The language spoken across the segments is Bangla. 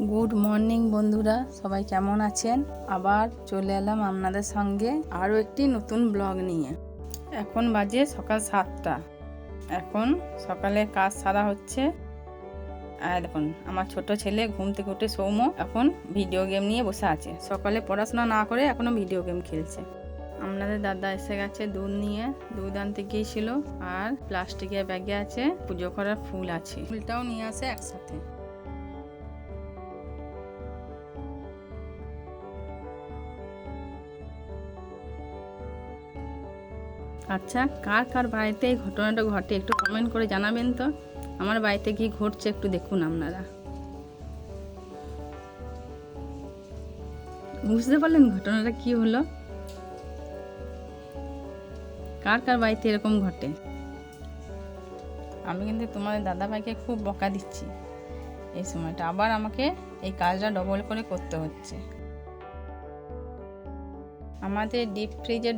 গুড মর্নিং বন্ধুরা, সবাই কেমন আছেন? আবার চলে এলাম আপনাদের সঙ্গে আরও একটি নতুন ব্লগ নিয়ে। এখন বাজে সকাল 7টা। এখন সকালে কাজ সারা হচ্ছে। আর দেখুন আমার ছোট ছেলে ঘুম থেকে উঠে সৌম্য এখন ভিডিও গেম নিয়ে বসে আছে। সকালে পড়াশোনা না করে এখনও ভিডিও গেম খেলছে। আপনাদের দাদা এসে গেছে দুধ নিয়ে, দুধ আনতে গিয়েছিল। আর প্লাস্টিকের ব্যাগে আছে পুজো করার ফুল আছে, ফুলটাও নিয়ে আসে একসাথে। আচ্ছা, কার কার বাড়িতে এই ঘটনাটা ঘটে একটু কমেন্ট করে জানাবেন তো। আমার বাড়িতে কি ঘটছে একটু দেখুন আপনারা। বুঝতে পারলেন ঘটনাটা কি হলো? কার কার বাড়িতে এরকম ঘটে? আমি কিন্তু তোমাদের দাদাভাইকে খুব বকা দিচ্ছি এই সময়টা, আবার আমাকে এই কাজটা ডবল করে করতে হচ্ছে। আমাদের ডিপ ফ্রিজের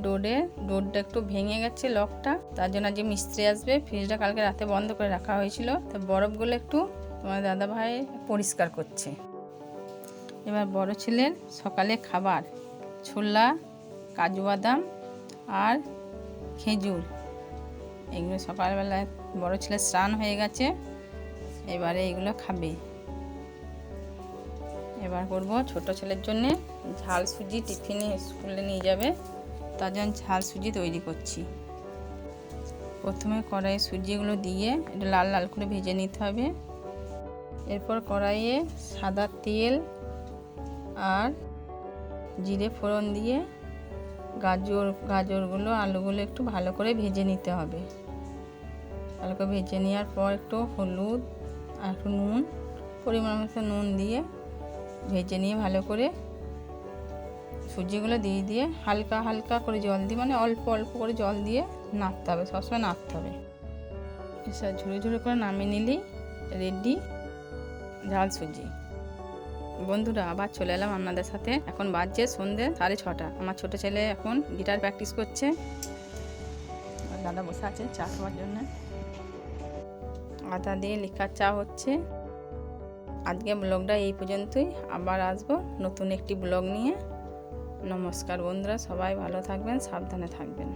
ডোরটা একটু ভেঙে গেছে, লকটা। তার জন্য যে মিস্ত্রি আসবে, ফ্রিজটা কালকে রাতে বন্ধ করে রাখা হয়েছিল, তো বরফগুলো একটু তোমার দাদাভাই পরিষ্কার করছে। এবার বড় ছেলের সকালে খাবার ছোলা, কাজু বাদাম আর খেজুর, এগুলো সকালবেলায় বড় ছেলে স্নান হয়ে গেছে, এবারে এগুলো খাবে। এবার করব ছোট ছেলের জন্যে ঝাল সুজি, টিফিনে স্কুলে নিয়ে যাবে, তার জন্য ঝাল সুজি তৈরি করছি। প্রথমে কড়াইয়ে সুজিগুলো দিয়ে এটা লাল লাল করে ভেজে নিতে হবে। এরপর কড়াইয়ে সাদা তেল আর জিরে ফোড়ন দিয়ে গাজরগুলো, আলুগুলো একটু ভালো করে ভেজে নিতে হবে। ভালো করে ভেজে নেওয়ার পর একটু হলুদ আর একটু নুন, পরিমাণ মতো নুন দিয়ে ভেজে নিয়ে ভালো করে সুজিগুলো দিয়ে হালকা হালকা করে জল দিয়ে, মানে অল্প অল্প করে জল দিয়ে নাড়তে হবে, সবসময় নাড়তে হবে। এসব ঝুড়ো ঝুড়ো করে নামিয়ে নিলেই রেডি ঝাল সুজি। বন্ধুরা, আবার চলে এলাম আপনাদের সাথে। এখন বাজছে সন্ধ্যে 6:30। আমার ছোট ছেলে এখন গিটার প্র্যাকটিস করছে, আর দাদা বসে আছে চা খাওয়ার জন্য। আদা দিয়ে লিকার চা হচ্ছে। আজকে ব্লগটা এই পর্যন্তই, আবার আসবো নতুন একটি ব্লগ নিয়ে। নমস্কার বন্ধুরা, সবাই ভালো থাকবেন, সাবধানে থাকবেন।